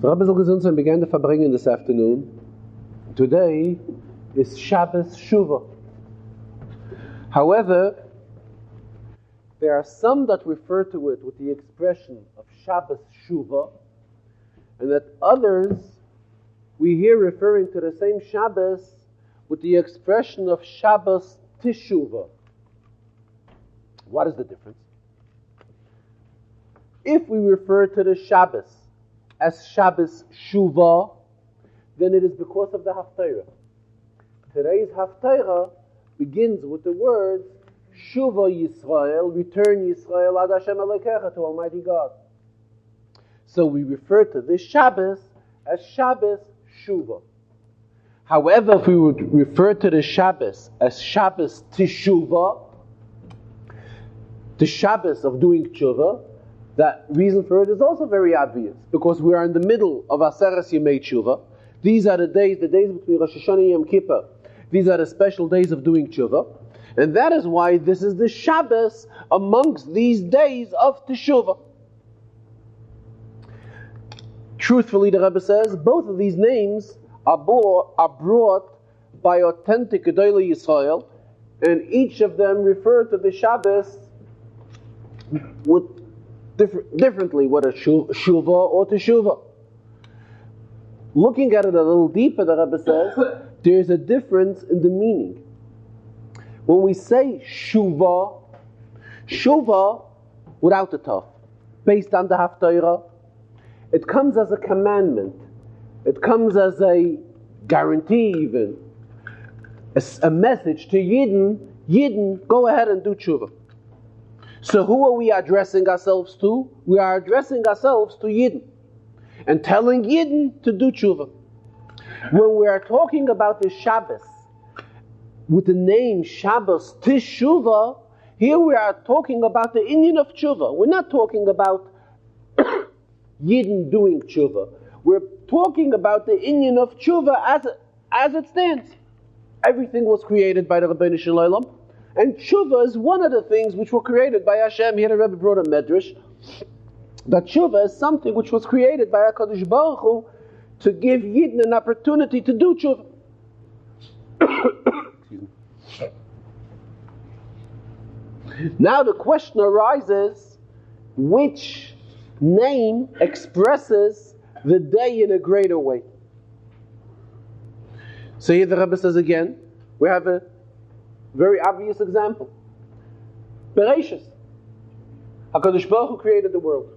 Rabbi Zalgazunson began the Farbrengen this afternoon. Today is Shabbos Shuva. However, there are some that refer to it with the expression of Shabbos Shuva, and that others we hear referring to the same Shabbos with the expression of Shabbos Teshuvah. What is the difference? If we refer to the Shabbos as Shabbos Shuva, then it is because of the Haftarah. Today's Haftarah begins with the words Shuva Yisrael, return Yisrael ad Hashem Elokecha, to Almighty God. So we refer to this Shabbos as Shabbos Shuva. However, if we would refer to the Shabbos as Shabbos Teshuvah, the Shabbos of doing tshuva, that reason for it is also very obvious, because we are in the middle of Aseres Yemei Tshuva. These are the days between Rosh Hashanah and Yom Kippur. These are the special days of doing tshuva. And that is why this is the Shabbos amongst these days of Teshuvah. Truthfully, the Rebbe says, both of these names are brought by authentic Gedolei Yisrael, and each of them refer to the Shabbos with differently, whether Shuva or Teshuvah. Looking at it a little deeper, the Rebbe says, there's a difference in the meaning. When we say Shuva without the Taf, based on the Haftarah, it comes as a commandment. It comes as a guarantee even. A message to Yidden, go ahead and do tshuva. So who are we addressing ourselves to? We are addressing ourselves to Yidden and telling Yidden to do tshuva. When we are talking about the Shabbos with the name Shabbos Teshuvah, here we are talking about the inyan of tshuva. We're not talking about Yidden doing tshuva. We're talking about the inyan of tshuva as it stands. Everything was created by the Rabbeinu Shalom, and tshuva is one of the things which were created by Hashem. Here the Rebbe brought a medrash that tshuva is something which was created by HaKadosh Baruch Hu to give Yidden an opportunity to do tshuva. Now the question arises, which name expresses the day in a greater way? So here the Rebbe says again, we have a very obvious example. Bereshis. HaKadosh Baruch Hu created the world.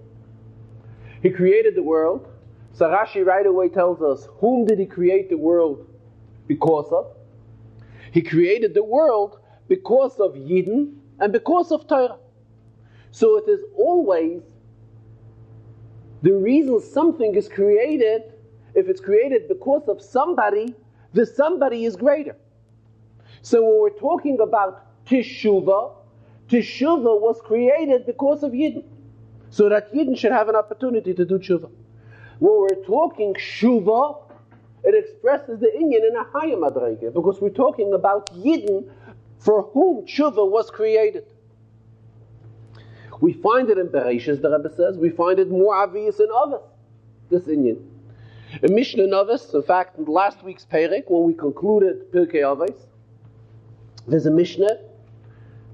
He created the world. So Rashi right away tells us, whom did He create the world because of? He created the world because of Yidden and because of Torah. So it is always the reason something is created. If it's created because of somebody, the somebody is greater. So when we're talking about Teshuvah was created because of Yidden, so that Yidden should have an opportunity to do tshuva. When we're talking Shuva, it expresses the inyan in a higher madrege, because we're talking about Yidden for whom tshuva was created. We find it in Bereshis, the Rebbe says. We find it more obvious in Avos, this inyan. In Mishnah Avos, in fact, in last week's Perek, when we concluded Pirkei Avos, there's a Mishnah,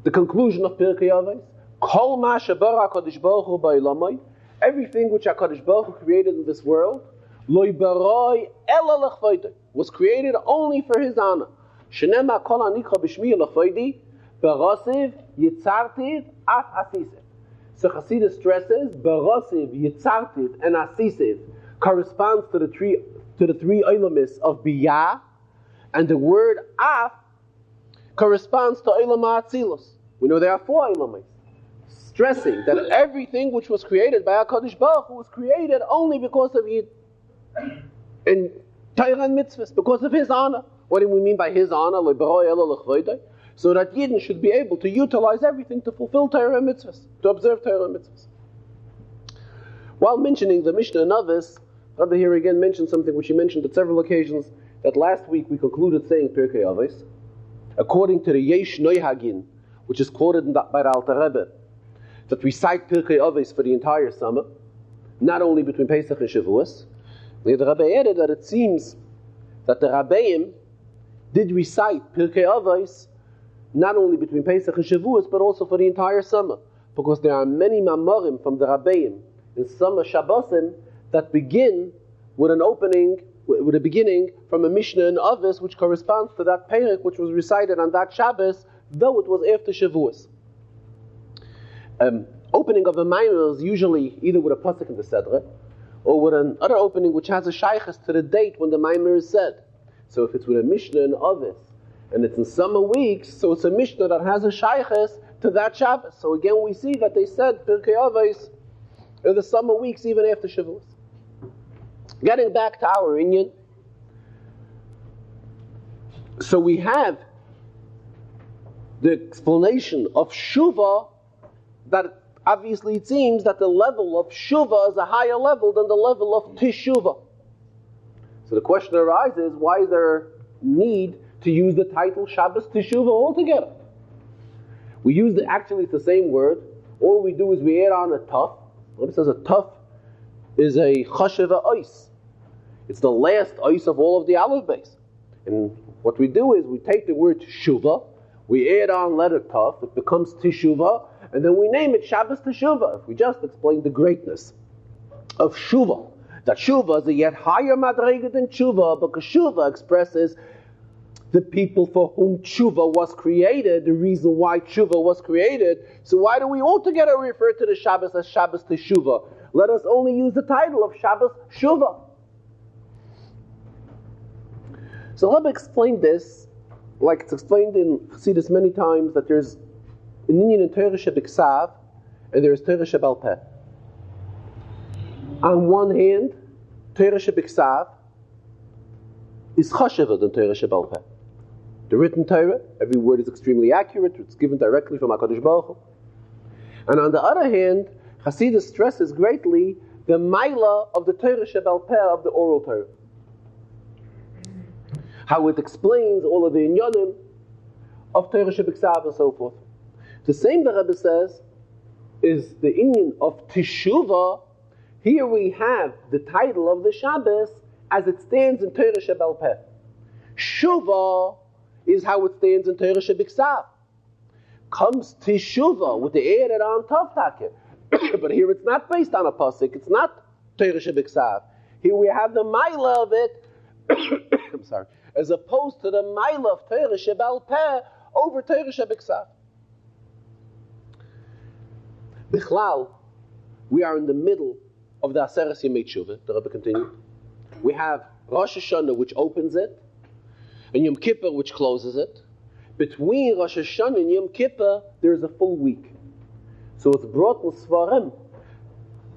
the conclusion of Pirkei Avos, Kol ma shebara HaKadosh Baruch Hu ba'olamai, everything which HaKadosh Baruch Hu created in this world, lo baroi ela lechvoidei, was created only for His honor. Shenema kol anikra b'shmi lechvoidei, berasiv yitzartiv af asisev. So Chassidus stresses, berasiv, yitzartiv, and asisev corresponds to the three olamis of biyah, and the word af corresponds to olam ha'atzilus. We know there are 4 olamis, stressing that everything which was created by HaKadosh Baruch Hu was created only because of Yid. In Torah and mitzvahs, because of His honor. What do we mean by His honor? So that Yidden should be able to utilize everything to fulfill Torah and mitzvahs, to observe Torah and mitzvahs. While mentioning the Mishnah and Avos, Rabbi here again mentioned something which he mentioned at several occasions, that last week we concluded saying Pirkei Avos. According to the Yesh Noihagin, which is quoted by the Alter Rebbe, that recite Pirkei Avos for the entire summer, not only between Pesach and Shavuos. The Rabbi added that it seems that the Rabbeim did recite Pirkei Avos not only between Pesach and Shavuos, but also for the entire summer, because there are many Mamorim from the Rabbeim in summer Shabbosim that begin with a beginning from a Mishnah in Avos, which corresponds to that Perek which was recited on that Shabbos, though it was after Shavuos. Opening of a Maimer is usually either with a pasuk in the Sedra, or with another opening which has a shaykhs to the date when the Maimer is said. So if it's with a Mishnah in Avos, and it's in summer weeks, so it's a Mishnah that has a shaykhs to that Shabbos. So again we see that they said Pirkei Avos in the summer weeks even after Shavuos. Getting back to our inyan, so we have the explanation of Shuva, that obviously it seems that the level of Shuva is a higher level than the level of Teshuvah. So the question arises, why is there need to use the title Shabbos Teshuvah altogether? We use actually it's the same word. All we do is we add on a tuf. What it says, a tuf is a chasheva ois. It's the last ois of all of the aleph base. And what we do is we take the word Shuva, we add on letter tuf, it becomes Teshuvah, and then we name it Shabbos Teshuvah. If we just explain the greatness of Shuva, that Shuva is a yet higher madrega than Tshuva, because Shuva expresses the people for whom Tshuva was created, the reason why Tshuva was created. So why do we altogether refer to the Shabbos as Shabbos Teshuvah? Let us only use the title of Shabbos Shuva. So let me explain this, like it's explained in Chassidus many times, that there's an Indian in Torah Shebiksav and there is Torah Shebal Peh. On one hand, Torah Shebiksav is chashever than Torah Shebal Peh. The written Torah, every word is extremely accurate, it's given directly from HaKadosh Baruch Hu. And on the other hand, Chassidus stresses greatly the Maila of the Torah Shebal Peh, of the oral Torah. How it explains all of the inyanim of Torah Shebiksav and so forth. The same the Rebbe says is the inyan of Teshuvah. Here we have the title of the Shabbos as it stands in Torah Shebal Peh. Shuvah is how it stands in Torah Shebiksav. Comes Teshuvah with the added on Tov Takeh. But here it's not based on a pasuk. It's not Torah Shebiksav. Here we have the Maila of it. I'm sorry. As opposed to the Maila of Torah Shebal Peh over Torah Shebiksav. Bichlal, we are in the middle of the Aseres Yemei Tshuva. The Rebbe continued. We have Rosh Hashanah, which opens it, and Yom Kippur, which closes it. Between Rosh Hashanah and Yom Kippur, there is a full week. So it's brought in Svarim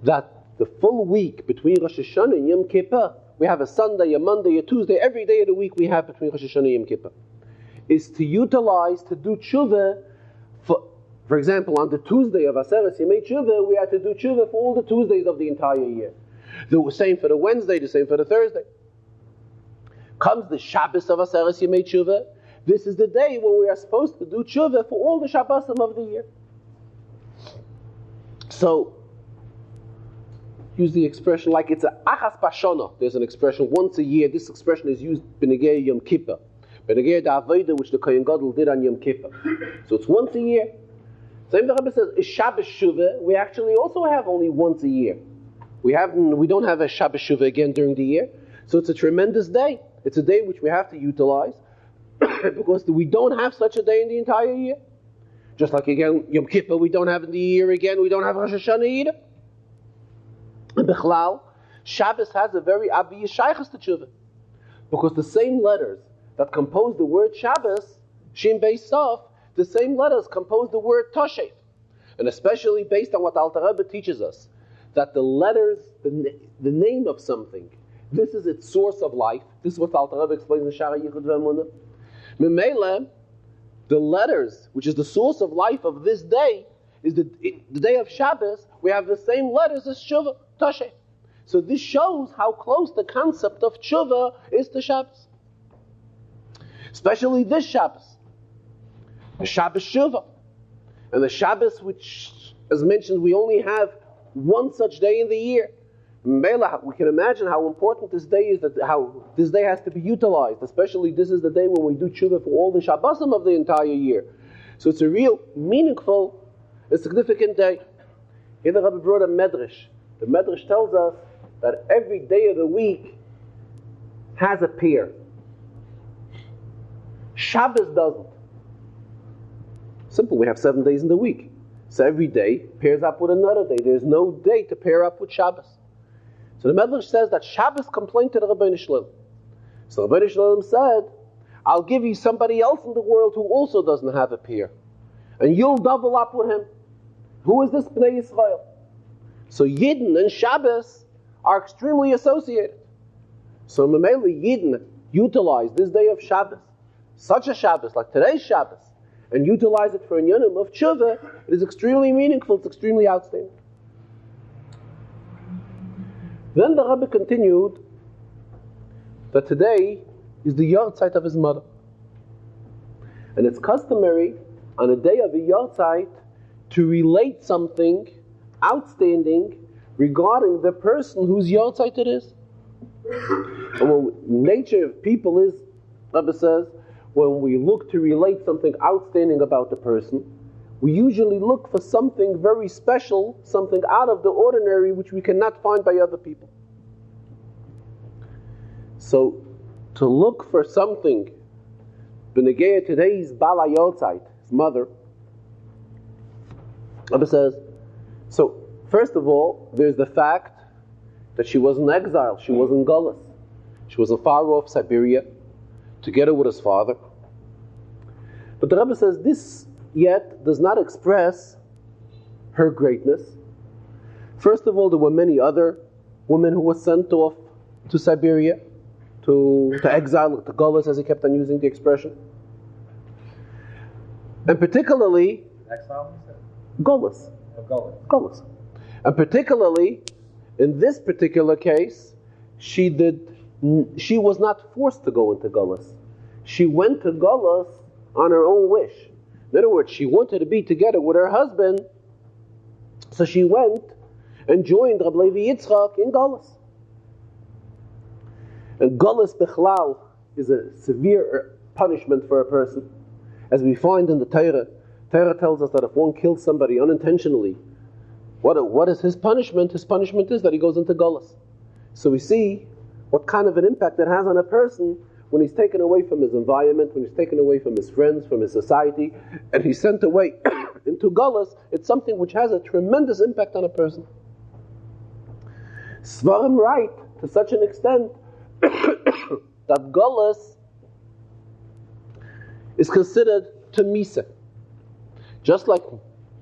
that the full week between Rosh Hashanah and Yom Kippur, we have a Sunday, a Monday, a Tuesday, every day of the week we have between Rosh Hashanah and Yom Kippur, is to utilize, to do tshuva. For example, on the Tuesday of Aseres Yemei Tshuva, we had to do tshuva for all the Tuesdays of the entire year. The same for the Wednesday, the same for the Thursday. Comes the Shabbos of Aseres Yemei Tshuva. This is the day when we are supposed to do tshuva for all the Shabbosim of the year. So, use the expression like it's a achas bashana. There's an expression once a year. This expression is used b'negei Yom Kippur, b'negei the avodah which the Kohen Gadol did on Yom Kippur. So it's once a year. Same the Rebbe says is Shabbos Shuva. We actually also have only once a year. We don't have a Shabbos Shuva again during the year. So it's a tremendous day. It's a day which we have to utilize because we don't have such a day in the entire year. Just like again Yom Kippur, we don't have in the year again. We don't have Rosh Hashanah either. Bichlal, Shabbos has a very obvious shaychus to tshuva, because the same letters that compose the word Shabbos, Shin Beis Sof, the same letters compose the word Toshef, and especially based on what Alter Rebbe teaches us, that the letters, the name of something, this is its source of life. This is what Alter Rebbe explains in Shara Yichud Ve'emunah. Memele, the letters, which is the source of life of this day, is the day of Shabbos. We have the same letters as Shuva, Toshef. So this shows how close the concept of Tshuva is to Shabbos. Especially this Shabbos. The Shabbos Shuva. And the Shabbos which, as mentioned, we only have one such day in the year. We can imagine how important this day is, how this day has to be utilized. Especially this is the day when we do tshuva for all the Shabbosim of the entire year. So it's a real meaningful and significant day. Here the Rebbe brought a medrash. The medrash tells us that every day of the week has a pair. Shabbos doesn't. Simple, we have 7 days in the week. So every day pairs up with another day. There's no day to pair up with Shabbos. So the Medrash says that Shabbos complained to the Rabbeinu Shalom. So Rabbeinu Shalom said, I'll give you somebody else in the world who also doesn't have a pair. And you'll double up with him. Who is this Bnei Yisrael? So Yidden and Shabbos are extremely associated. So Mamela Yidden utilize this day of Shabbos, such a Shabbos like today's Shabbos, and utilize it for a Yonim of Tshuva. It is extremely meaningful, it's extremely outstanding. Then the Rebbe continued that today is the Yartzeit of his mother. And it's customary on a day of a Yartzeit to relate something outstanding regarding the person whose Yartzeit it is. And when nature of people is, Rebbe says, when we look to relate something outstanding about the person, we usually look for something very special, something out of the ordinary, which we cannot find by other people. So, to look for something, B'negea today's Bala Yotzeit, his mother, Rebbe says, so, first of all, there's the fact that she was in exile, she was in Gullus. She was in far off Siberia, together with his father. But the Rebbe says this yet does not express her greatness. First of all, there were many other women who were sent off to Siberia, to exile, to Gullus, as he kept on using the expression. And particularly, exile? Gullus. Gullus. And particularly, in this particular case, she was not forced to go into Gullus. She went to Gullus on her own wish. In other words, she wanted to be together with her husband, so she went and joined Rab Levi Yitzchak in Gullus. And Gullus Bechlal is a severe punishment for a person. As we find in the Torah, Torah tells us that if one kills somebody unintentionally, what is his punishment? His punishment is that he goes into Gullus. So we see what kind of an impact it has on a person when he's taken away from his environment, when he's taken away from his friends, from his society, and he's sent away into Gullus. It's something which has a tremendous impact on a person. Svarim write to such an extent that Gullus is considered to Misa, just like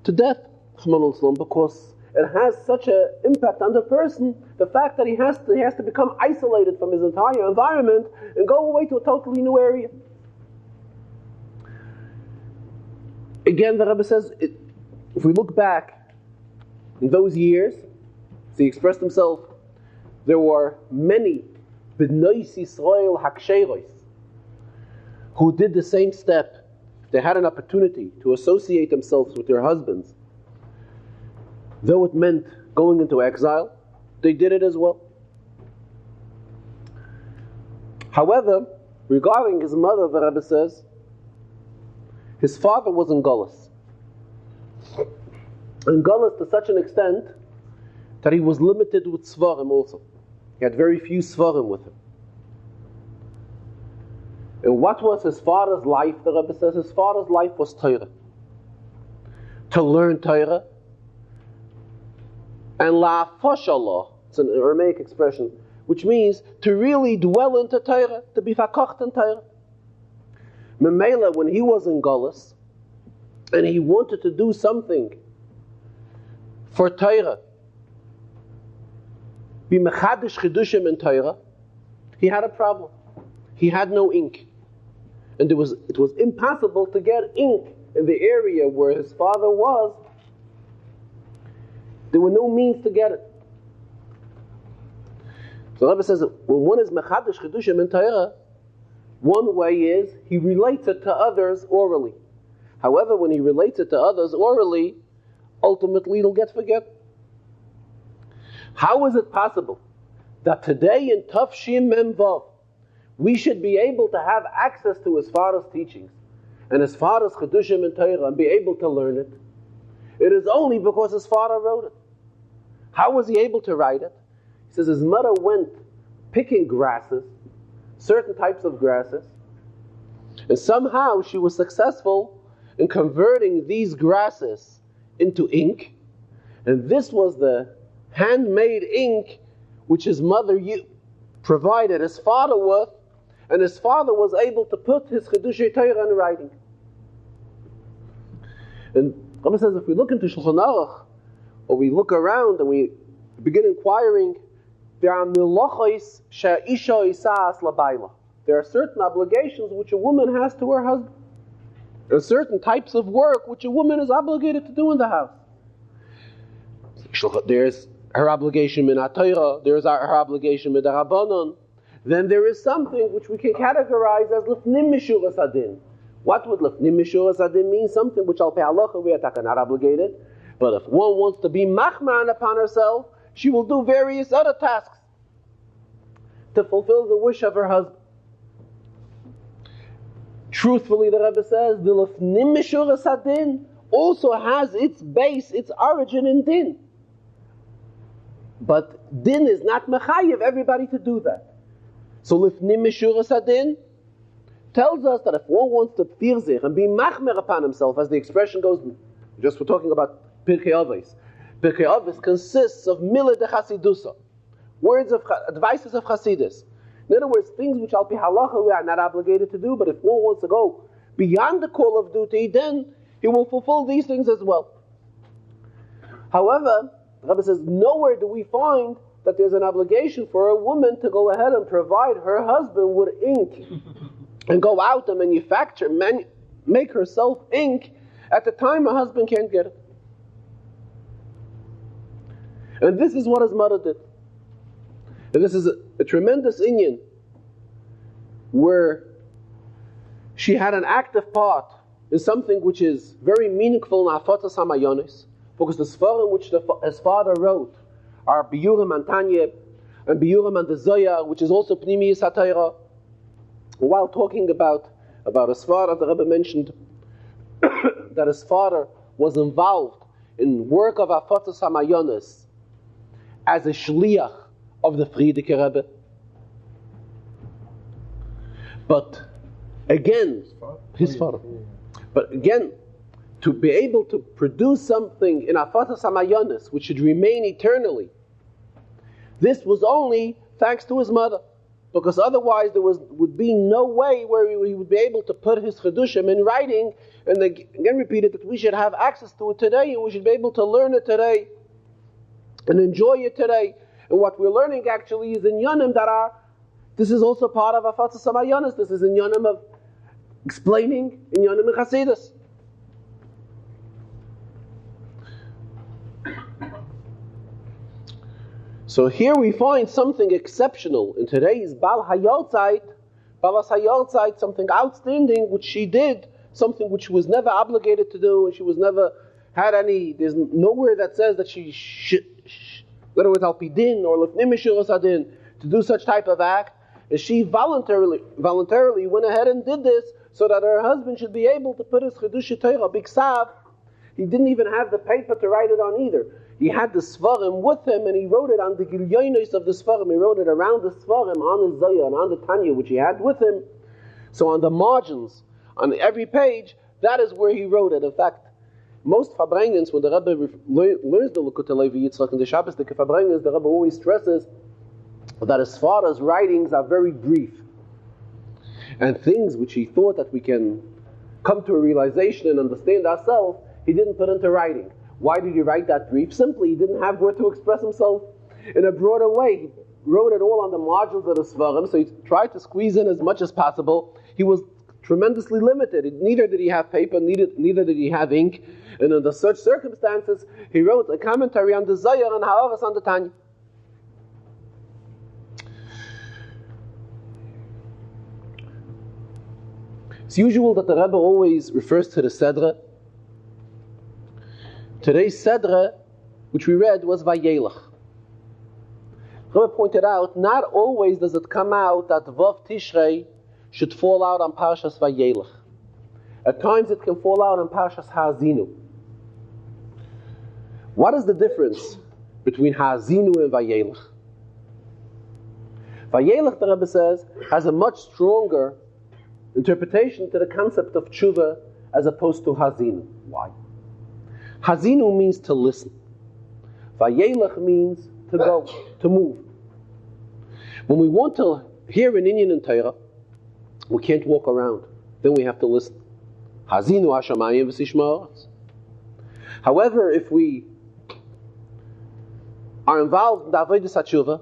to death, because it has such an impact on the person, the fact that he has to become isolated from his entire environment and go away to a totally new area. Again, the Rebbe says, if we look back in those years, so he expressed himself, there were many B'nai Yisrael Haksheiros who did the same step. They had an opportunity to associate themselves with their husbands. Though it meant going into exile, they did it as well. However, regarding his mother, the Rebbe says, his father was in Gullus. In Gullus to such an extent that he was limited with Svarim also. He had very few Svarim with him. And what was his father's life? The Rebbe says his father's life was Torah. To learn Torah. And la'afosh Allah, it's an Aramaic expression, which means to really dwell into Torah, to be fakocht in Torah. Memela, when he was in Gullus, and he wanted to do something for Torah, be mechadish chidushim in Torah, he had a problem. He had no ink. And it was impossible to get ink in the area where his father was. There were no means to get it. So the Rebbe says that when one is mechadish chidushim in Torah, one way is he relates it to others orally. However, when he relates it to others orally, ultimately it'll get forgotten. How is it possible that today in Tafshim Mem Vav we should be able to have access to his father's teachings and his father's Chedushim and Torah and be able to learn it? It is only because his father wrote it. How was he able to write it? He says his mother went picking grasses, certain types of grasses, and somehow she was successful in converting these grasses into ink, and this was the handmade ink which his mother provided his father with, and his father was able to put his Chedushei Torah in writing. And Rabbi says if we look into Shulchan Aruch, or we look around and we begin inquiring, there are milachos she'isha isas labayla. There are certain obligations which a woman has to her husband. There are certain types of work which a woman is obligated to do in the house. There's her obligation min ha-Torah, there's her obligation min ha-Rabbanon. Then there is something which we can categorize as lifnim mishuras adin. What would lifnim mishuras adin mean? Something which al pi halacha we are not obligated. But if one wants to be machman upon herself, she will do various other tasks to fulfill the wish of her husband. Truthfully, the Rebbe says, the lefnim mishuras hadin also has its base, its origin in din. But din is not mechayev everybody to do that. So lefnim mishuras hadin tells us that if one wants to fir sich and be machmer upon himself, as the expression goes, just we're talking about Pirkei Avos. Pirkei Avos consists of milad de chasidusa, words of advices of Chasidus. In other words, things which al pi halacha we are not obligated to do, but if one wants to go beyond the call of duty, then he will fulfill these things as well. However, the Rebbe says nowhere do we find that there's an obligation for a woman to go ahead and provide her husband with ink and go out and manufacture, make herself ink at the time her husband can't get it. And this is what his mother did. And this is a tremendous inyan where she had an active part in something which is very meaningful in Afatas HaMayonis, because the Sfarim which his father wrote are Biyurim and Tanya and Biyurim and the Zoya, which is also Pnimiyus HaTorah. While talking about his father, the Rebbe mentioned that his father was involved in work of Afatas HaMayonis as a shliach of the Frierdiker Rebbe. But again, his father. But again, to be able to produce something in Afatas HaMayonis which should remain eternally, this was only thanks to his mother. Because otherwise there would be no way where he would be able to put his Chedushim in writing, and again repeated that we should have access to it today, and we should be able to learn it today and enjoy it today. And what we're learning actually is in Yonim this is also part of Afatas HaMayonis. This is in Yonim of explaining, in Yonim of Chasidus. So here we find something exceptional in today's Baal HaYortzeit, something outstanding which she did, something which she was never obligated to do, and she was never had any, there's nowhere that says that she should, in other words, al pi din or lefnim mishuras hadin, to do such type of act, and she voluntarily went ahead and did this so that her husband should be able to put his Chedushei Torah biksav. He didn't even have the paper to write it on either. He had the Sfarim with him, and he wrote it on the Gilyonos of the Sfarim. He wrote it around the Sfarim, on the Zoya, and on the Tanya, which he had with him. So on the margins, on every page, that is where he wrote it. In fact, most Farbrengens, when the Rebbe learns the Likutei Levi Yitzchak in the Shabbos, the Farbrengens, the Rebbe always stresses that his father's writings are very brief. And things which he thought that we can come to a realization and understand ourselves, he didn't put into writing. Why did he write that brief? Simply, he didn't have where to express himself in a broader way. He wrote it all on the margins of the Svarim, so he tried to squeeze in as much as possible. He was tremendously limited. Neither did he have paper, neither did he have ink. And under such circumstances, he wrote a commentary on the Zohar and Ha'aras on the Tanya. It's usual that the Rebbe always refers to the Sedra. Today's Sedra, which we read, was Vayelech. Rebbe pointed out, not always does it come out that Vav Tishrei should fall out on Parshas Vayelech. At times it can fall out on Parshas Ha'azinu. What is the difference between Ha'azinu and Vayelech? Vayelech, the Rebbe says, has a much stronger interpretation to the concept of tshuva as opposed to Ha'azinu. Why? Ha'azinu means to listen. Vayelech means to go, to move. When we want to hear an inyan in Torah, we can't walk around. Then we have to listen. Ha'azinu hashamayim v'sishma ha'aretz. However, if we are involved in the avodas hatshuva,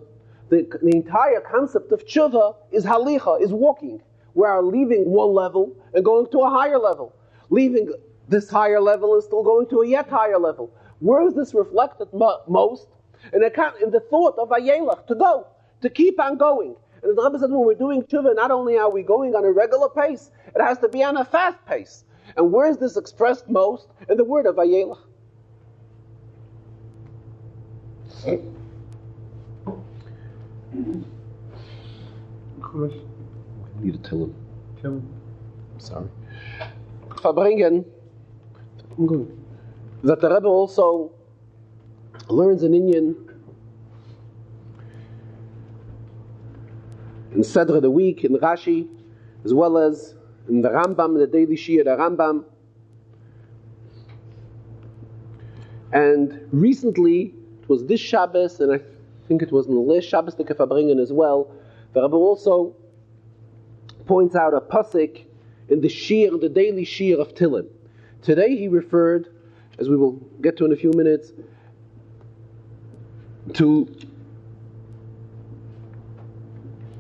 the entire concept of tshuva is halicha, is walking. We are leaving one level and going to a higher level. Leaving this higher level and still going to a yet higher level. Where is this reflected most? In the thought of Vayelech, to go, to keep on going. And the Rebbe said, when we're doing tshuva, not only are we going on a regular pace, it has to be on a fast pace. And where is this expressed most? In the word of Vayelech. I need to tell him. I'm sorry. Farbrengen, that the Rebbe also learns an inyan in Sedra the week, in Rashi, as well as in the Rambam, the daily Shia, the Rambam. And recently, it was this Shabbos, and I think it was in the last Shabbos the Farbrengen as well, the Rebbe also points out a pasuk in the Shir, the daily Shir of Tillim. Today he referred, as we will get to in a few minutes, to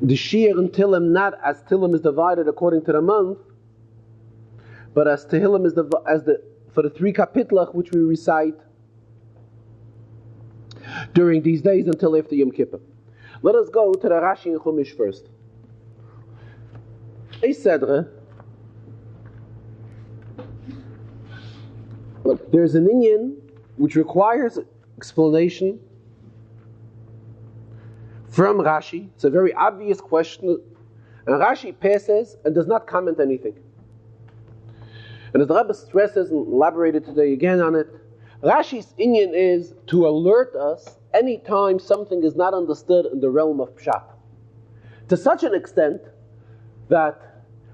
the Shir and Tillim not as Tillim is divided according to the month, but as Tehillim is for the 3 kapitlach which we recite during these days until after Yom Kippur. Let us go to the Rashi and Chumash first. There's an inyan which requires explanation from Rashi. It's a very obvious question, and Rashi passes and does not comment anything. And as the Rebbe stresses and elaborated today again on it, Rashi's inyan is to alert us anytime something is not understood in the realm of Pshat. To such an extent that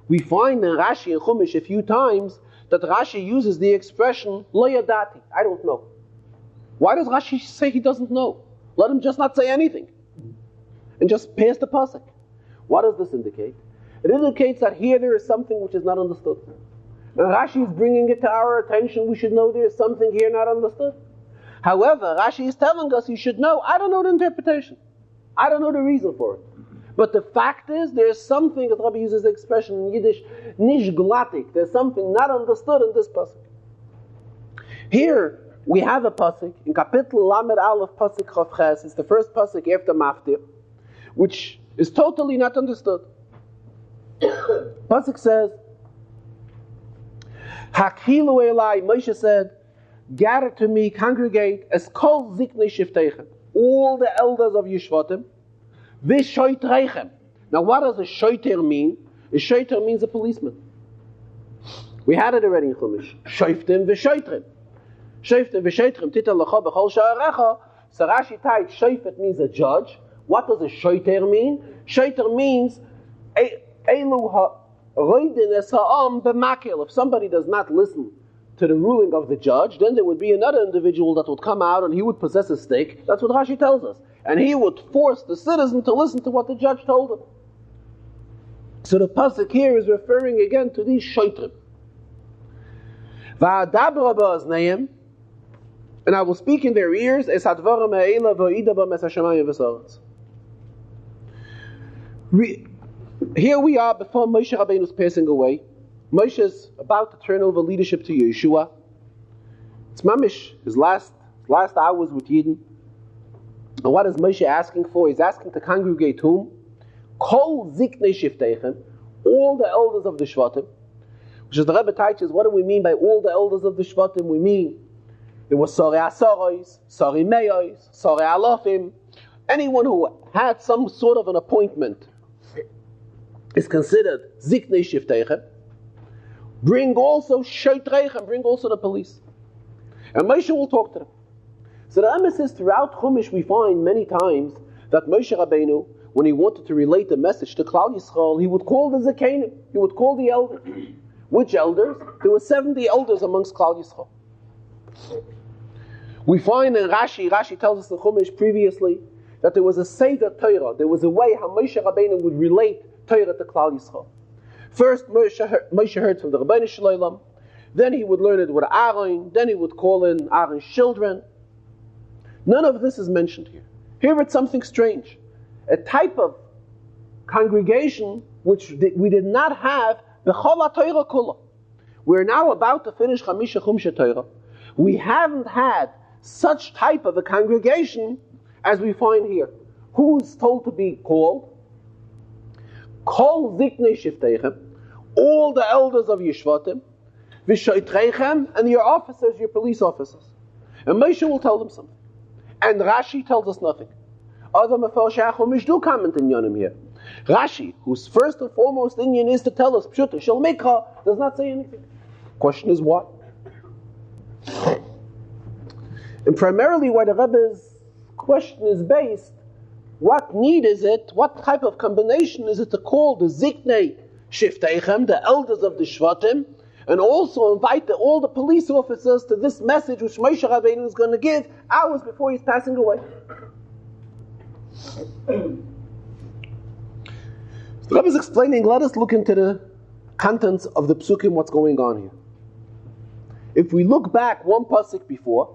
we find in Rashi and Chumash a few times that Rashi uses the expression lo yadati, I don't know. Why does Rashi say he doesn't know? Let him just not say anything and just pass the pasuk. What does this indicate? It indicates that here there is something which is not understood. And Rashi is bringing it to our attention. We should know there is something here not understood. However, Rashi is telling us you should know, I don't know the interpretation. I don't know the reason for it. But the fact is, there is something, as Rabbi uses the expression in Yiddish, nish glatik. There's something not understood in this pasuk. Here, we have a pasuk, in Kapitel Lamed Aleph Pasuk Chav Ches, it's the first pasuk after Maftir, which is totally not understood. Pasuk says, Hakilu Elai, Moshe said, gather to me, congregate, as kol ziknei shifteichen, all the elders of Yishvatim, v'shoitreichem. Now what does a shoiter mean? A shoiter means a policeman. We had it already in Chumash. Shoiftim v'shoitrim. Shoiftim v'shoitrim, tita l'cha b'chol sha'arecha. So Rashi tait, shoifet means a judge. What does a shoiter mean? Shoiter means elu ha'roidin es ha'am b'makil. If somebody does not listen to the ruling of the judge, then there would be another individual that would come out and he would possess a stake. That's what Rashi tells us. And he would force the citizen to listen to what the judge told him. So the pasuk here is referring again to these shoitrim. Va'adabra ba'aznayim, and I will speak in their ears, es hadvarim ha'ela va'ida ba'mes hashamayim v'saretz. Here we are before Moshe Rabbeinu's passing away. Moshe is about to turn over leadership to Yeshua. It's mamish, his last hours with Yidden. And what is Moshe asking for? He's asking to congregate whom? Kol ziknei shifteichen, all the elders of the Shvatim. Which is the Rebbe teaches, what do we mean by all the elders of the Shvatim? We mean there was Sorei Asarois, Sorei Meois, Sorei Alofim. Anyone who had some sort of an appointment is considered Ziknei Shiftechem. Bring also Shoitreichem, bring also the police. And Moshe will talk to them. So the emes is, throughout Chumash we find many times that Moshe Rabbeinu, when he wanted to relate the message to Klal Yisrael, he would call the Zakenim, he would call the elders. Which elders? There were 70 elders amongst Klal Yisrael. We find in Rashi tells us in Chumash previously, that there was a Seder Torah, there was a way how Moshe Rabbeinu would relate Torah to Klal Yisrael. First, Moshe heard from the Rebbeinu Shalom, then he would learn it with Aaron, then he would call in Aaron's children. None of this is mentioned here. Here it's something strange. A type of congregation which we did not have the B'chol Torah Kula. We're now about to finish Chamisha Chumsha Torah. We haven't had such type of a congregation as we find here. Who's told to be called? Kol Ziknei Shiftechem, all the elders of Yishvatim, V'shoitreichem, and your officers, your police officers. And Moshe will tell them something. And Rashi tells us nothing. Other Mefarshei HaChumash do comment in Yonim here. Rashi, whose first and foremost Indian is to tell us, Pshuta, Shel Mikra, does not say anything. Question is what? And primarily why the Rebbe's question is based, what need is it, what type of combination is it to call the Ziknei Shiftechem, the elders of the Shvatim, and also invite all the police officers to this message which Moshe Rabbeinu is going to give hours before he's passing away. The Rebbe is explaining, let us look into the contents of the psukim, what's going on here. If we look back one pasuk before,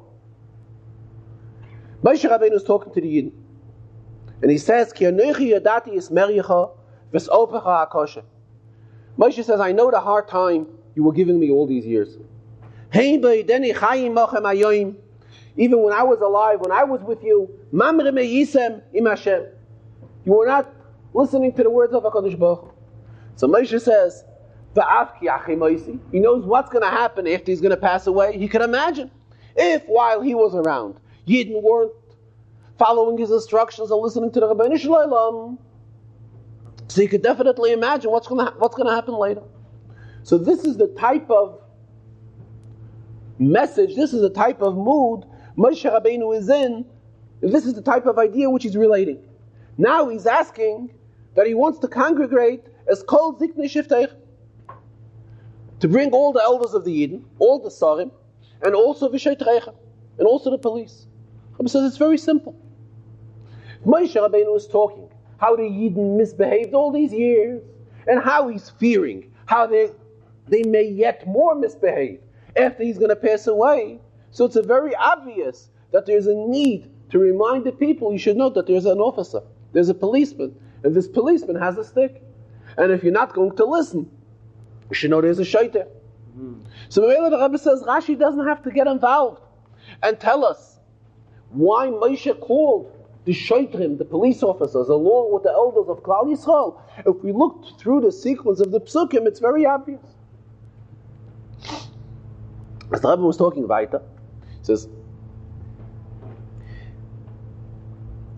Moshe Rabbeinu is talking to the Yidden, and he says, Ki anochi yadati ismericha v'sopecha hakosha. Moshe says, I know the hard time you were giving me all these years. Even when I was alive, when I was with you, you were not listening to the words of HaKadosh Baruch Hu. So Moshe says, he knows what's going to happen after he's going to pass away. He could imagine if while he was around, Yidden weren't following his instructions and listening to the Rebbeinu Shalom. So he could definitely imagine what's going to happen later. So this is the type of message, this is the type of mood Moshe Rabbeinu is in, and this is the type of idea which he's relating. Now he's asking that he wants to congregate as Kol Ziknei Shiftechem, to bring all the elders of the Yidden, all the Sarim, and also V'shoitreichem, and also the police. Rabbi says it's very simple. Moshe Rabbeinu is talking how the Yidden misbehaved all these years, and how he's fearing how they may yet more misbehave after he's going to pass away. So it's very obvious that there's a need to remind the people, you should know that there's an officer, there's a policeman, and this policeman has a stick. And if you're not going to listen, you should know there's a shaiter. So the Rebbe says Rashi doesn't have to get involved and tell us why Moshe called the shaitrim, the police officers, along with the elders of Klal Yisrael. If we look through the sequence of the psukim, it's very obvious. As the Rebbe was talking weiter, he says,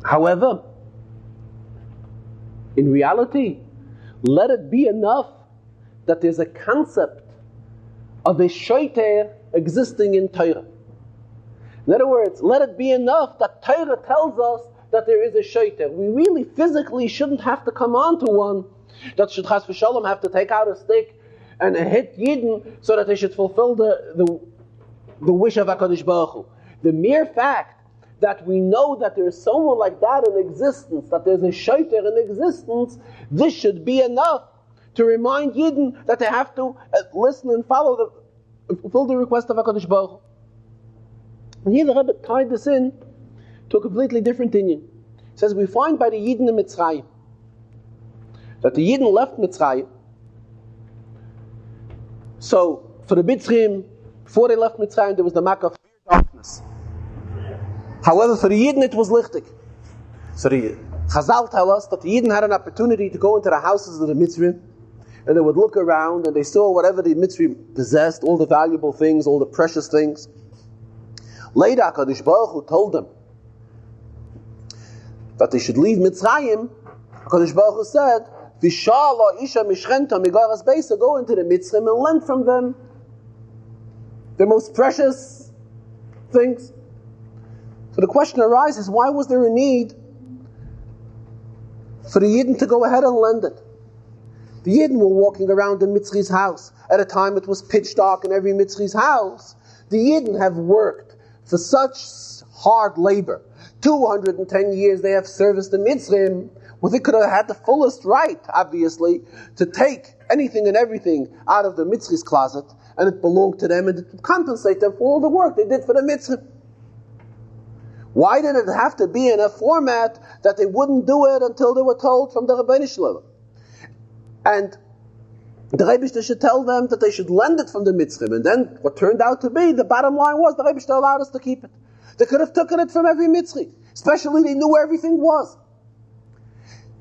however, in reality, let it be enough that there's a concept of a shaiter existing in Torah. In other words, let it be enough that Torah tells us that there is a shaiter. We really physically shouldn't have to come on to one that should chas v'shalom have to take out a stick and hit Yidden so that they should fulfill the wish of HaKadosh Baruch Hu. The mere fact that we know that there is someone like that in existence, that there's a shaiter in existence, this should be enough to remind Yidden that they have to listen and fulfill the request of HaKadosh Baruch Hu. And here the Rebbe tied this in to a completely different inyan. He says, we find by the Yidden in Mitzrayim that the Yidden left Mitzrayim. So, for the Mitzrayim, before they left Mitzrayim, there was the mark of fear, darkness. However, for the Yidden, it was lichtig. So the Chazal tell us that the Yidden had an opportunity to go into the houses of the Mitzrayim, and they would look around, and they saw whatever the Mitzrayim possessed, all the valuable things, all the precious things. Later, HaKadosh Baruch Hu told them, that they should leave Mitzrayim, HaKadosh Baruch Hu said, Vishala isha mishchenta migaras beisa, go into the Mitzrayim and lend from them their most precious things. So the question arises, why was there a need for the Yidden to go ahead and lend it? The Yidden were walking around the Mitzri's house. At a time it was pitch dark in every Mitzri's house. The Yidden have worked for such hard labor. 210 years they have serviced the Mitzrim. Well, they could have had the fullest right, obviously, to take anything and everything out of the Mitzri's closet, and it belonged to them, and it would compensate them for all the work they did for the Mitzrim. Why did it have to be in a format that they wouldn't do it until they were told from the Vayelech-Shuva? And the Rebbe should tell them that they should lend it from the Mitzrim. And then what turned out to be, the bottom line was, the Rebbe allowed us to keep it. They could have taken it from every Mitzri. Especially they knew where everything was.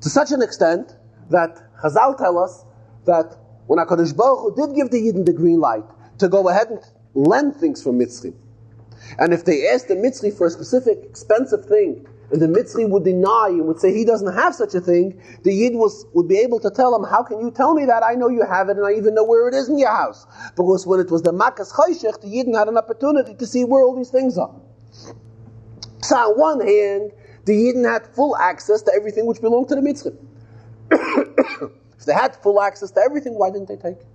To such an extent that Chazal tell us that when HaKadosh Baruch Hu did give the Yidden the green light to go ahead and lend things from Mitzri, and if they asked the Mitzri for a specific expensive thing, and the Mitzri would deny and would say he doesn't have such a thing, the Yid would be able to tell him, how can you tell me that? I know you have it and I even know where it is in your house. Because when it was the Makas Chayshech, the Yidden had an opportunity to see where all these things are. So on one hand, the Yidden had full access to everything which belonged to the Mitzri. If they had full access to everything, why didn't they take it?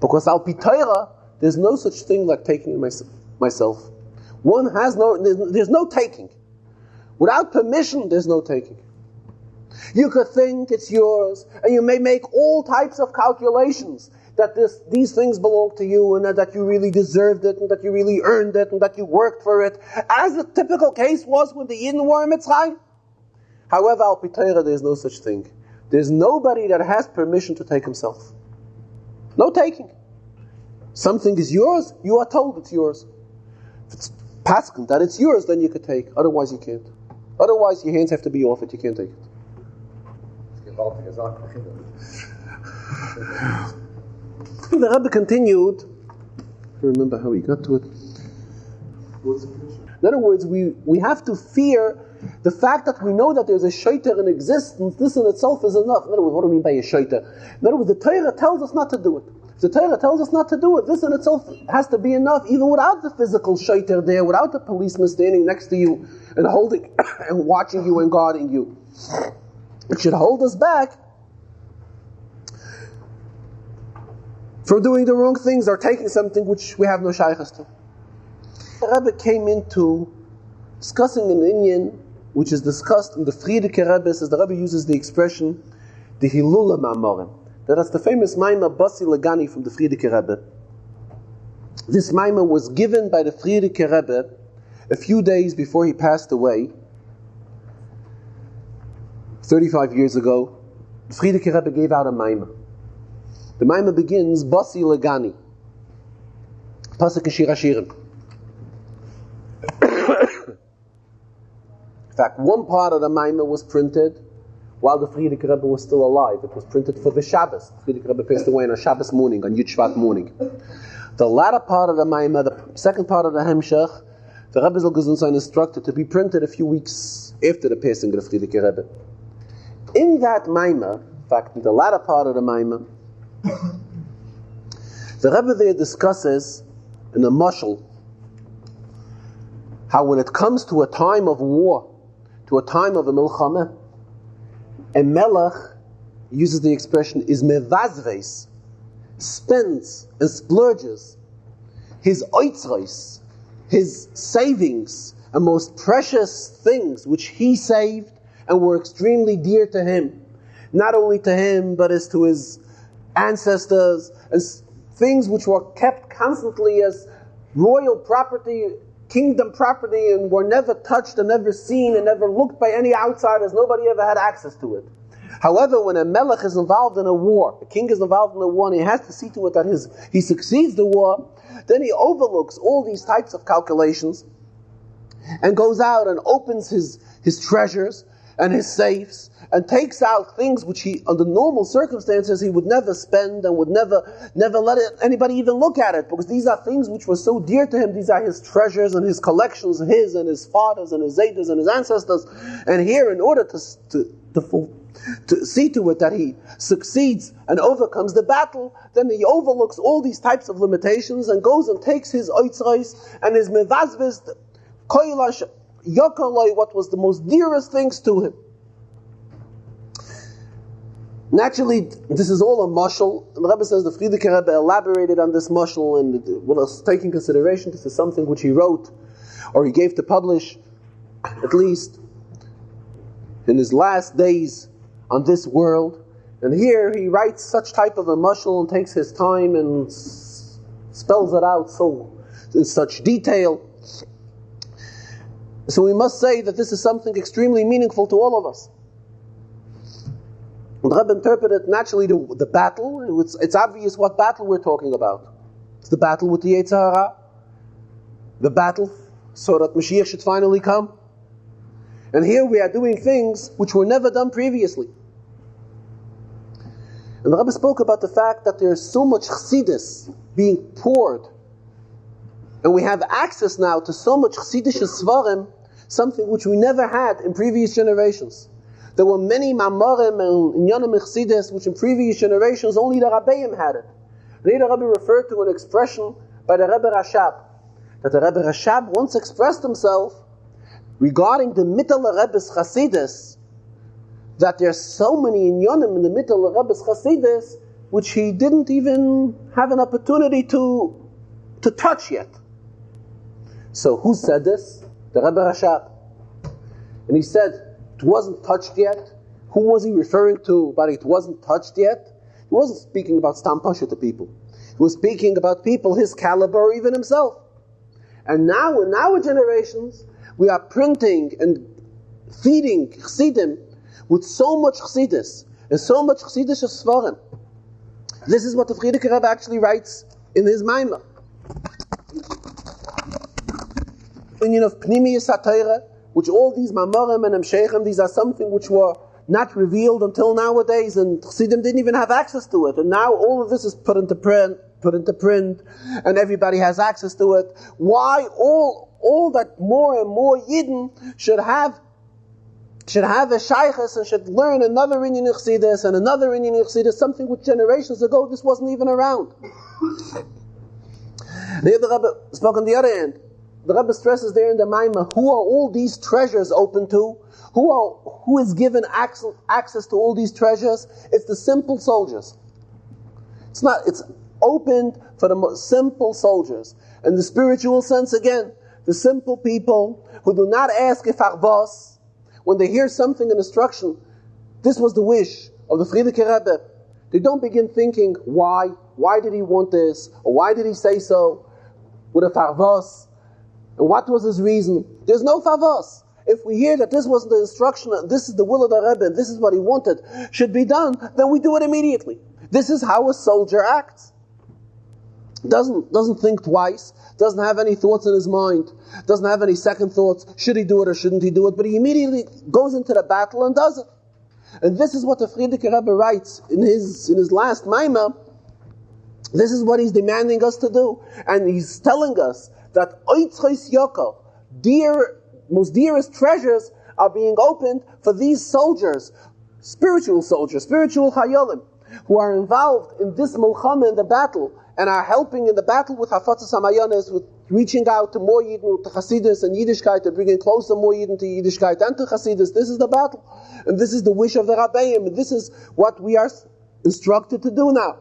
Because Al Pi Torah, there's no such thing like taking myself. One has there's no taking. Without permission, there's no taking. You could think it's yours, and you may make all types of calculations that these things belong to you, and that you really deserved it, and that you really earned it, and that you worked for it, as the typical case was when the Yidden were in Mitzrayim. However, Al Pi Torah, there's no such thing. There's nobody that has permission to take himself. No taking. Something is yours, you are told it's yours. If it's paskin that it's yours, then you could take. Otherwise you can't. Otherwise your hands have to be off it, you can't take it. The Rebbe continued, I remember how he got to it. In other words, we have to fear the fact that we know that there's a shaiter in existence. This in itself is enough. In other words, what do we mean by a shaiter? In other words, the Torah tells us not to do it. If the Torah tells us not to do it, this in itself has to be enough, even without the physical shaiter there, without the policeman standing next to you and holding and watching you and guarding you. It should hold us back from doing the wrong things or taking something which we have no shaykhs to. The Rebbe came into discussing an inyan which is discussed in the Friedeke Rebbe, as the Rebbe uses the expression, the Hilula Ma'amorim. That's the famous Maimah Basi Legani from the Friedeke Rebbe. This Maimah was given by the Friedeke Rebbe a few days before he passed away, 35 years ago. The Friedeke Rebbe gave out a Maimah. The Maimah begins, Basi Legani, Pasuk Shir Hashirim. In fact, one part of the Maimah was printed while the Friedeke Rebbe was still alive. It was printed for the Shabbos. The Friedeke Rebbe passed away on a Shabbos morning, on Yud Shvat morning. The latter part of the Maimah, the second part of the Hemshech, the Rebbe Zalgazunsan instructed to be printed a few weeks after the passing of the Friedeke Rebbe. In that Maimah, in fact, in the latter part of the Maimah, the Rebbe there discusses in a mashal how when it comes to a time of war, to a time of a milchama, a melech, uses the expression, is mevazves, spends and splurges his oitzreis, his savings and most precious things which he saved and were extremely dear to him, not only to him but as to his ancestors, as things which were kept constantly as royal property, kingdom property, and were never touched and never seen and never looked by any outsiders. Nobody ever had access to it. However, when a melech is involved in a war, a king is involved in a war, and he has to see to it that he succeeds the war, then he overlooks all these types of calculations and goes out and opens his treasures and his safes, and takes out things which he, under normal circumstances, he would never spend and would never let anybody even look at it, because these are things which were so dear to him. These are his treasures and his collections, his and his father's and his Zaydas and his ancestors. And here, in order to see to it that he succeeds and overcomes the battle, then he overlooks all these types of limitations and goes and takes his oitzreis and his mevazvist koilash yokaloi, what was the most dearest things to him. Naturally, this is all a mashal. The Rebbe says the Frierdiker Rebbe elaborated on this mashal, and let's take in consideration this is something which he wrote, or he gave to publish, at least in his last days on this world. And here he writes such type of a mashal and takes his time and spells it out so in such detail. So we must say that this is something extremely meaningful to all of us. And the Rebbe interpreted naturally the battle. It's obvious what battle we're talking about. It's the battle with the Chazarah, the battle so that Mashiach should finally come. And here we are doing things which were never done previously. And the Rebbe spoke about the fact that there's so much chassidus being poured, and we have access now to so much chassidish svarim, something which we never had in previous generations. There were many mamarim and inyanim chassidus which in previous generations only the Rabbeim had it. And the Rebbe referred to an expression by the Rebbe Rashab, that the Rebbe Rashab once expressed himself regarding the Mittel Rebbe's Chassidus, that there's so many inyanim in the Mittel Rebbe's Chassidus which he didn't even have an opportunity to touch yet. So who said this? The Rebbe Rashab. And he said, it wasn't touched yet. Who was he referring to? But it wasn't touched yet. He wasn't speaking about Stam Pasha to people. He was speaking about people his caliber, or even himself. And now, in our generations, we are printing and feeding Chassidim with so much Chassidus and so much Chassidish Svarim. This is what the Frierdiker Rebbe actually writes in his Maimah. Opinion of Pnimiyus HaTorah, which all these Mamarim and Amshechem, these are something which were not revealed until nowadays, and Chassidim didn't even have access to it. And now all of this is put into print, and everybody has access to it. Why all that more and more Yidden should have a shaykhs and should learn another Inyan Chassidus and another Inyan Chassidus, something which generations ago this wasn't even around. Here the Rebbe spoke on the other end. The Rebbe stresses there in the Maimah, who are all these treasures open to? Who is given access to all these treasures? It's the simple soldiers. It's opened for the most simple soldiers. In the spiritual sense again, the simple people who do not ask if Arbos, when they hear something in instruction, this was the wish of the Frierdiker Rebbe. They don't begin thinking, why did he want this? Or why did he say so? With a Farvos. And what was his reason? There's no Farvos. If we hear that this was the instruction, this is the will of the Rebbe, and this is what he wanted, should be done, then we do it immediately. This is how a soldier acts. Doesn't think twice, doesn't have any thoughts in his mind, doesn't have any second thoughts, should he do it or shouldn't he do it, but he immediately goes into the battle and does it. And this is what the Frierdiker Rebbe writes in his last Maimah. This is what he's demanding us to do. And he's telling us that Oitzchos Yoko, most dearest treasures, are being opened for these soldiers, spiritual Chayolim, who are involved in this Milchama, in the battle, and are helping in the battle with Hafatzas HaMayones, with reaching out to more Yidden, to Chassidus and Yiddishkeit, and bringing closer more Yidden to Yiddishkeit and to Chassidus. This is the battle. And this is the wish of the Rabbeim, and this is what we are instructed to do now.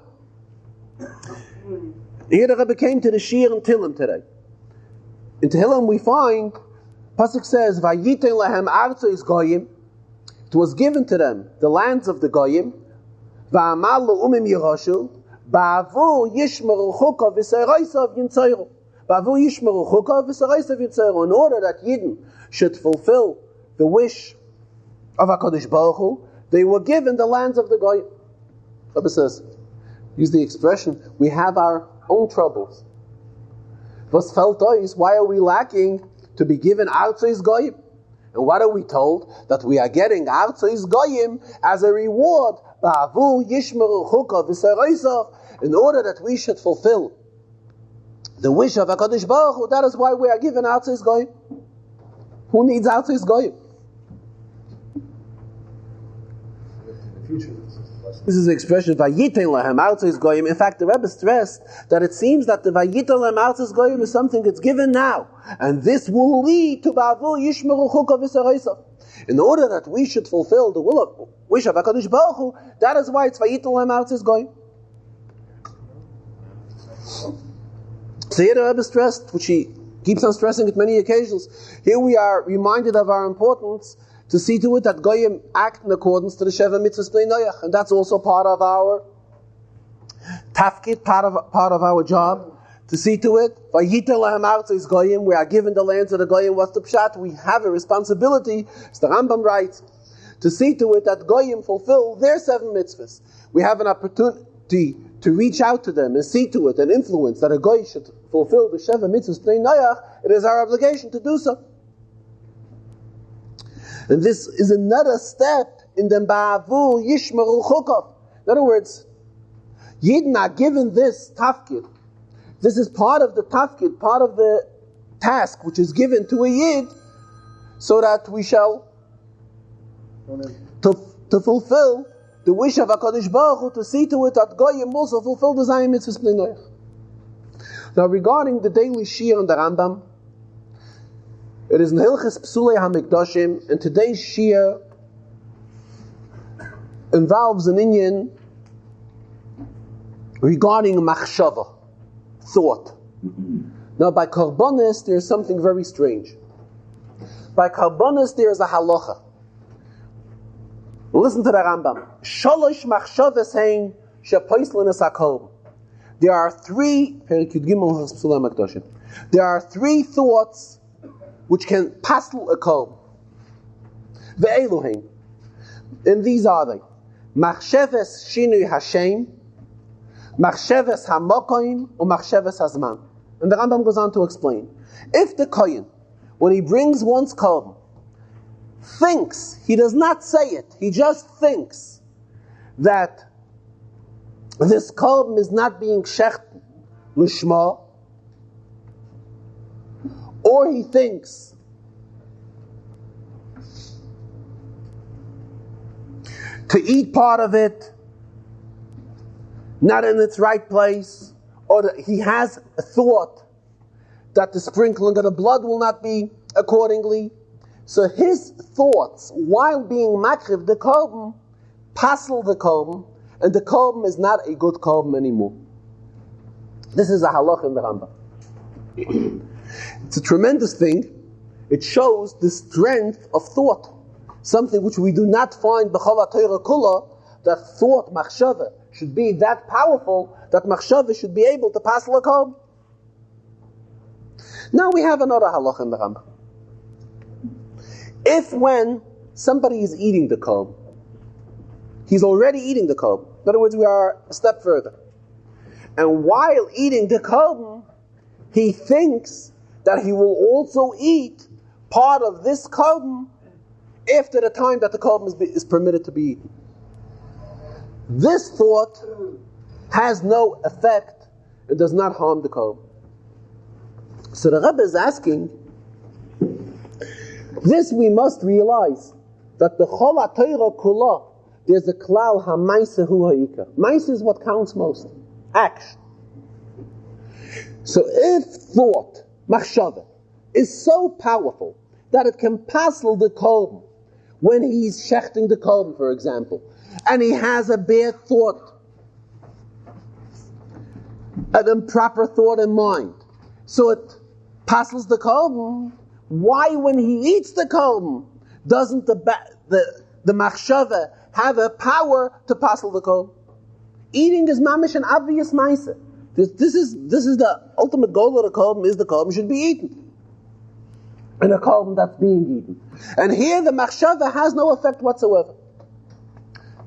Here the Rebbe came to the Shir in Tehillim today. In Tehillim we find, Pasuk says, Vayiten lehem artzos goyim, it was given to them, the lands of the goyim, va'amal le'umim yeroshu, ba'avu yishmeru chukah v'seroisav yintzayru. Ba'avu yishmeru chukah v'seroisav yintzayru. In order that Yidden should fulfill the wish of HaKadosh Baruch Hu, they were given the lands of the goyim. Rebbe says, use the expression, we have our own troubles. Was felt us, why are we lacking to be given outside goyim? And what are we told? That we are getting Arzois Goyim as a reward, Ba'avu Yishmeru Chuka V'Saraisov, in order that we should fulfill the wish of HaKadosh Baruch Hu. That is why we are given Arzois Goyim. Who needs Arzois Goyim? This is the expression Vayiten Lahem Arzois Goyim. In fact, the Rebbe stressed that it seems that the Vayiten Lahem Arzois Goyim is something that's given now, and this will lead to Ba'avu Yishmeru Chuka V'Saraisov. In order that we should fulfill the wish of HaKadosh Baruch Hu, that is why it's Vayiten Lahem Arzois Goyim. So here the Rebbe stressed, which he keeps on stressing at many occasions. Here we are reminded of our importance to see to it that Goyim act in accordance to the Sheva Mitzvahs Bnei Noach, and that's also part of our tafkid, part of our job, to see to it. Vayiten Lahem Arzois Goyim, we are given the lands of the Goyim. What's the pshat? We have a responsibility, as the Rambam writes, to see to it that Goyim fulfill their 7 mitzvahs. We have an opportunity to reach out to them and see to it and influence that a Goy should fulfill the Sheva Mitzvahs Bnei Noach. It is our obligation to do so. And this is another step in the Ba'avu Yishmeru Chukav. In other words, Yidden are given this tafkid. This is part of the tafkid, part of the task which is given to a Yid, so that we shall to fulfill the wish of HaKadosh Baruch Hu, to see to it that Goyim also fulfill the Zayin Mitzvahs Bnei Noach. Now, regarding the daily Shir on the Rambam, it is in Hilchas Psulei HaMikdashim, and today's Shir involves an inyan regarding machshava, thought. Now, by Karbonis, there is something very strange. By Karbonis, there is a halacha. Listen to the Rambam. Shalosh machshavas hein shepoislen es hakolb. There are 3 thoughts which can pastel a kolb. Ve'eluhein. And these are they. Machshavas shinui Hashem, machshavas hamokoim, or machshavas hazman. And the Rambam goes on to explain. If the kohen, when he brings one's kolb, thinks, he does not say it, he just thinks that this kolb is not being shecht lishma, or he thinks to eat part of it not in its right place, or that he has a thought that the sprinkling of the blood will not be accordingly. So his thoughts, while being makriv the korban, pasel the korban, and the korban is not a good korban anymore. This is a halach in the Rambam. It's a tremendous thing. It shows the strength of thought, something which we do not find b'chol ha'Torah kula, that thought, machshava, should be that powerful, that machshava should be able to pasel a korban. Now we have another halach in the Rambam. If when somebody is eating the korban, he's already eating the korban. In other words, we are a step further. And while eating the korban, he thinks that he will also eat part of this korban after the time that the korban is permitted to be eaten. This thought has no effect. It does not harm the korban. So the Rebbe is asking, this we must realize, that the Chol HaTorah Kula, there's a klal ha'maisa hu ha'ikar. Maisa is what counts most. Action. So if thought, machshava, is so powerful that it can pasel the korban, when he's shechting the korban, for example, and he has a bad thought, an improper thought in mind, so it pasels the korban, why when he eats the korban doesn't the machshava have a power to pasel the korban? Eating is mamish an obvious ma'aseh. This is the ultimate goal of the korban, is the korban should be eaten. And a korban that's being eaten. And here the machshava has no effect whatsoever.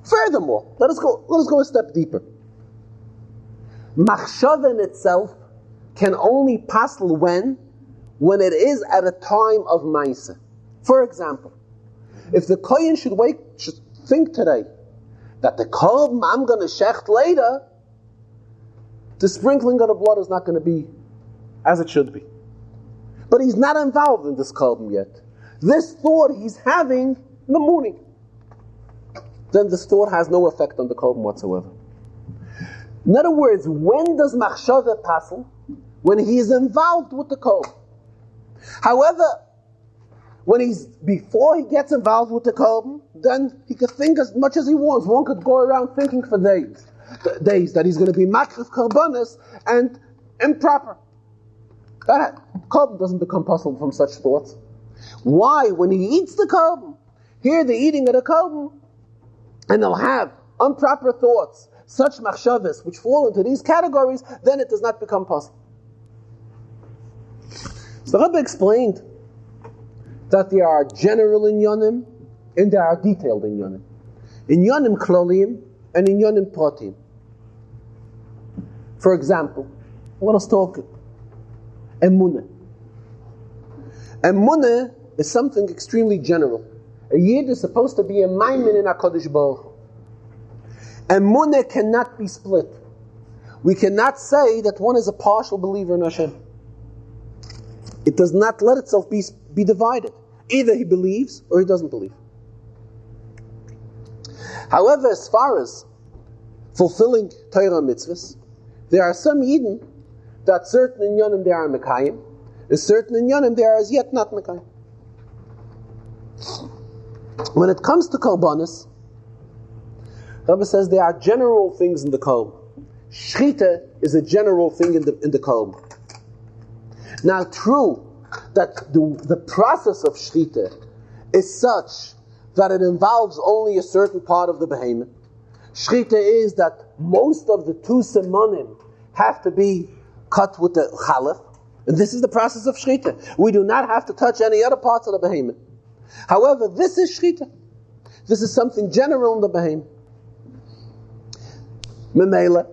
Furthermore, let us go a step deeper. Machshava in itself can only pasel when it is at a time of ma'aseh. For example, if the kohen should think today that the kolb I'm going to shecht later, the sprinkling of the blood is not going to be as it should be. But he's not involved in this kolb yet. This thought he's having in the morning. Then this thought has no effect on the kolb whatsoever. In other words, when does machshava passel? When he is involved with the kolb. However, before he gets involved with the kolb, then he could think as much as he wants. One could go around thinking for days that he's going to be makrif karbanis and improper. That kolb doesn't become puzzled from such thoughts. Why? When he eats the kolb, here the eating of the kolb, and he'll have improper thoughts, such machshavas which fall into these categories, then it does not become puzzled. So Rabbi explained that there are general inyanim and there are detailed inyanim. Inyanim klolim and inyanim pratim. For example, let us talk emunah. Emunah is something extremely general. A yid is supposed to be a maimin in HaKadosh Baruch Hu. Emunah cannot be split. We cannot say that one is a partial believer in Hashem. It does not let itself be divided. Either he believes or he doesn't believe. However, as far as fulfilling Torah mitzvahs, there are some Yidden that certain inyanim they are mekayim, and certain inyanim they are as yet not mekayim. When it comes to karbanis, Rabbi says there are general things in the kolb. Shchita is a general thing in the kolb. Now, true that the process of shchita is such that it involves only a certain part of the behemoth. Shchita is that most of the two simonim have to be cut with the chalaf, and this is the process of shchita. We do not have to touch any other parts of the behemoth. However, this is shchita. This is something general in the behemoth. Memela,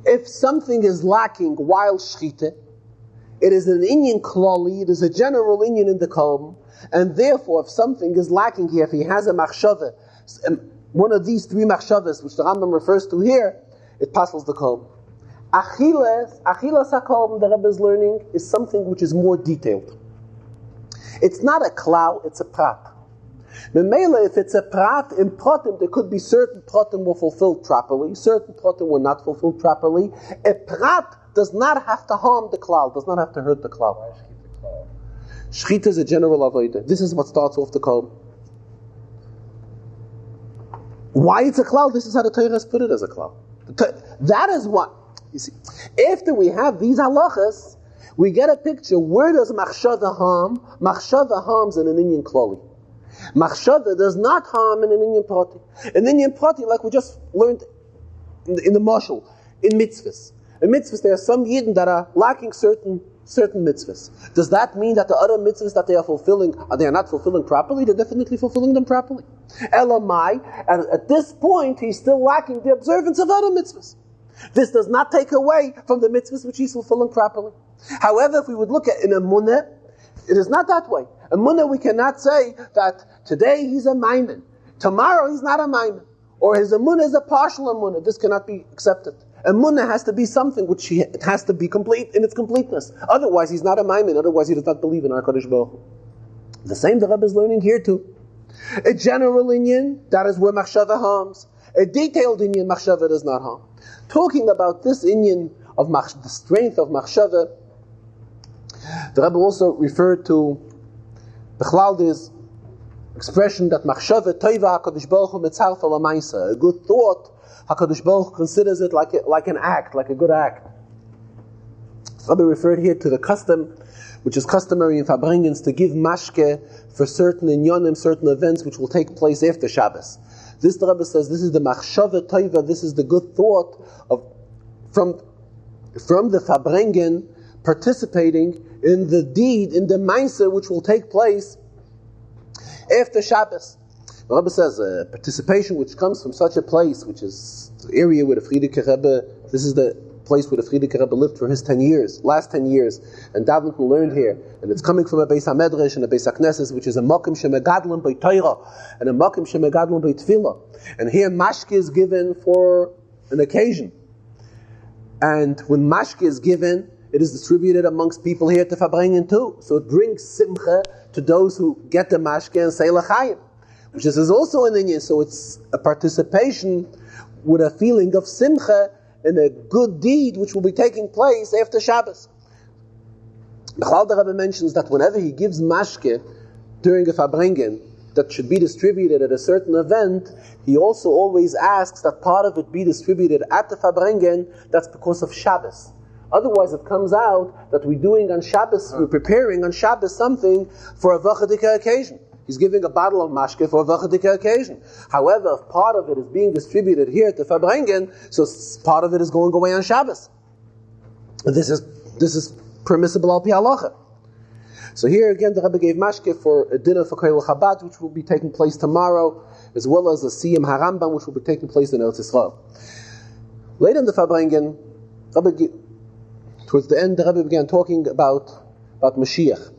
if something is lacking while shchita, it is an inyan klali, it is a general inyan in the kolb, and therefore if something is lacking here, if he has a machshava, one of these three machshavas, which the Rambam refers to here, it passes the kolb. Achilas HaKolb, the Rebbe is learning, is something which is more detailed. It's not a klal, it's a prat. Memela, if it's a prat, in pratim, there could be certain pratim were fulfilled properly, certain pratim were not fulfilled properly. A prat does not have to harm the klal, does not have to hurt the klal. Shchita is a general avodah. This is what starts off the kolb. Why it's a klal? This is how the Torah has put it as a klal. That is what, you see, after we have these halachas, we get a picture, where does machshava harm? Machshava harms in an inyan klali. Machshava does not harm in an inyan prati. An inyan prati, like we just learned in the marshal, in mitzvahs. In mitzvahs, there are some yidden that are lacking certain mitzvahs. Does that mean that the other mitzvahs that they are fulfilling, they are not fulfilling properly? They're definitely fulfilling them properly. Elamai, and at this point, he's still lacking the observance of other mitzvahs. This does not take away from the mitzvahs which he's fulfilling properly. However, if we would look at in emunah, it is not that way. Emunah, we cannot say that today he's a maimin, tomorrow he's not a maimin, or his emunah is a partial emunah. This cannot be accepted. Emunah has to be something which it has to be complete in its completeness. Otherwise, he's not a maimin. Otherwise, he does not believe in HaKadosh Baruch Hu. The same the Rebbe is learning here too. A general inyan, that is where machshava harms. A detailed inyan, machshava does not harm. Talking about this inyan of the strength of machshava, the Rebbe also referred to Bechlald's expression that machshava toiva HaKadosh Baruch Hu mitzarfa lamaisa. A good thought, HaKadosh Baruch Hu considers it like an act, like a good act. Rabbi referred here to the custom, which is customary in Farbrengens, to give mashke for certain inyanim, certain events which will take place after Shabbos. This, the Rebbe says, this is the machshava toiva, this is the good thought from the Farbrengen participating in the deed, in the ma'aser which will take place after Shabbos. The Rebbe says participation which comes from such a place, which is the area where the Friedrich Rebbe, this is the place where the Frierdiker Rebbe lived for his 10 years, last 10 years, and davened and learned here. And it's coming from a Beis HaMedrash and a Beis HaKnesses, which is a Mokim Shemegadlim by Torah, and a Mokim Shemegadlim by Tefillah. And here mashke is given for an occasion. And when mashke is given, it is distributed amongst people here to Farbrengen too. So it brings simcha to those who get the mashke and say l'chaim, which is also an inyan. So it's a participation with a feeling of simcha in a good deed which will be taking place after Shabbos. The Rebbe mentions that whenever he gives mashke during a Farbrengen that should be distributed at a certain event, he also always asks that part of it be distributed at the Farbrengen. That's because of Shabbos. Otherwise it comes out that we're doing on Shabbos, we're preparing on Shabbos something for a vachadika occasion. He's giving a bottle of mashke for a vachadika occasion. However, if part of it is being distributed here at the Farbrengen, so part of it is going away on Shabbos. This is permissible al pi halacha. So here again, the Rebbe gave mashke for a dinner for Koil Chabad, which will be taking place tomorrow, as well as a Siyam Harambam, which will be taking place in Eretz Yisrael. Later in the Farbrengen, towards the end, the Rebbe began talking about Mashiach.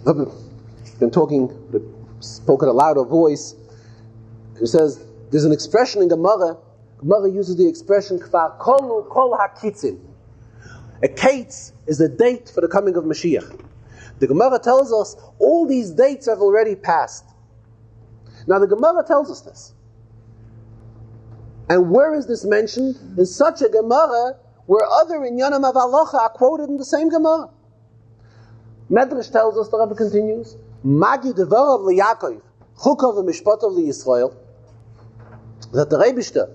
The Rebbe spoke at a louder voice. He says, there's an expression in Gemara. Gemara uses the expression Kvar kolu kol hakitzim. A kates is a date for the coming of Mashiach. The Gemara tells us all these dates have already passed. Now the Gemara tells us this. And where is this mentioned? In such a Gemara where other inyanim of halacha are quoted in the same Gemara. Medrash tells us, the Rebbe continues, Magi devarav liYakov, chukav v'mishpatav liYisrael, that the Rebishter,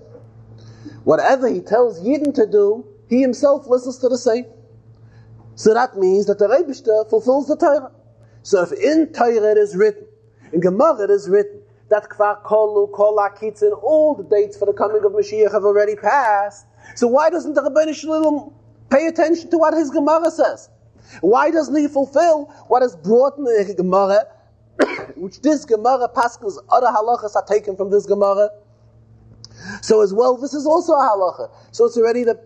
whatever he tells Yidden to do, he himself listens to the same. So that means that the Rebishter fulfills the Torah. So if in Torah it is written, in Gemara it is written, that Kvar Kolu, Kol HaKitzin, all the dates for the coming of Mashiach have already passed, so why doesn't the Rebbeinu Shalom pay attention to what his Gemara says? Why doesn't he fulfill what is brought in the Gemara, which this Gemara Pascha's other halachas are taken from this Gemara? So as well, this is also a halacha. So it's already the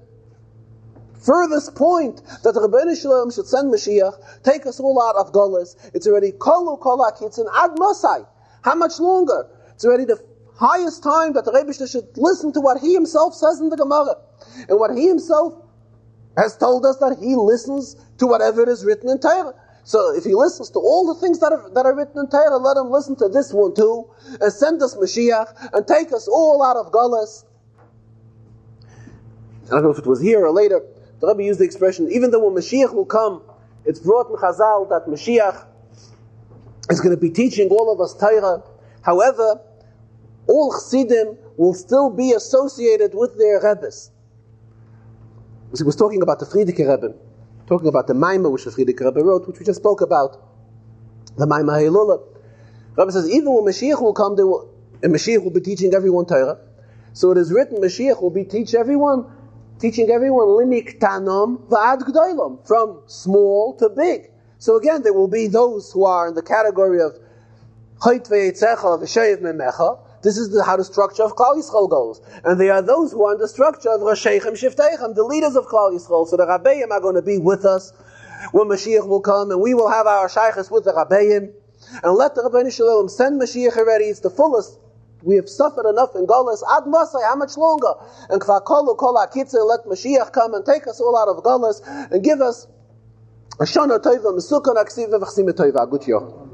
furthest point that the Rebbeinu Shalom should send Mashiach, take us all out of Golas. It's already Kolu Kol HaKitzin Ad Masai. How much longer? It's already the highest time that the Rebbe should listen to what he himself says in the Gemara. And what he himself has told us, that he listens to whatever it is written in Torah. So if he listens to all the things that are written in Torah, let him listen to this one too, and send us Mashiach, and take us all out of Golas. I don't know if it was here or later, the Rebbe used the expression, even though when Mashiach will come, it's brought in Chazal that Mashiach is going to be teaching all of us Torah. However, all Chassidim will still be associated with their Rebbes. He was talking about the Frierdiker Rebbe, talking about the Maimah which the Frierdiker Rebbe wrote, which we just spoke about, the Maimah Hilula. Rebbe says, even when Mashiach will come, and Mashiach will be teaching everyone Torah. So it is written, Mashiach will be teaching everyone limik tanom va'ad g'daylam, from small to big. So again, there will be those who are in the category of chayt ve'yetzecha v'sheyev memecha. This is how the structure of Klal Yisrael goes. And there are those who are in the structure of Rasheichem Shiftechem, the leaders of Klal Yisrael. So the Rabbeim are going to be with us when Mashiach will come, and we will have our Shaykhs with the Rabbeim. And let the Rebbeinu Shalom send Mashiach already. It's the fullest. We have suffered enough in Golas. Ad Masai, how much longer? And Kvar Kolu Kol HaKitzin, let Mashiach come and take us all out of Golas and give us a Shana Tova, Mesukah Naksiva, V'chsima Tova, Gut Yoch.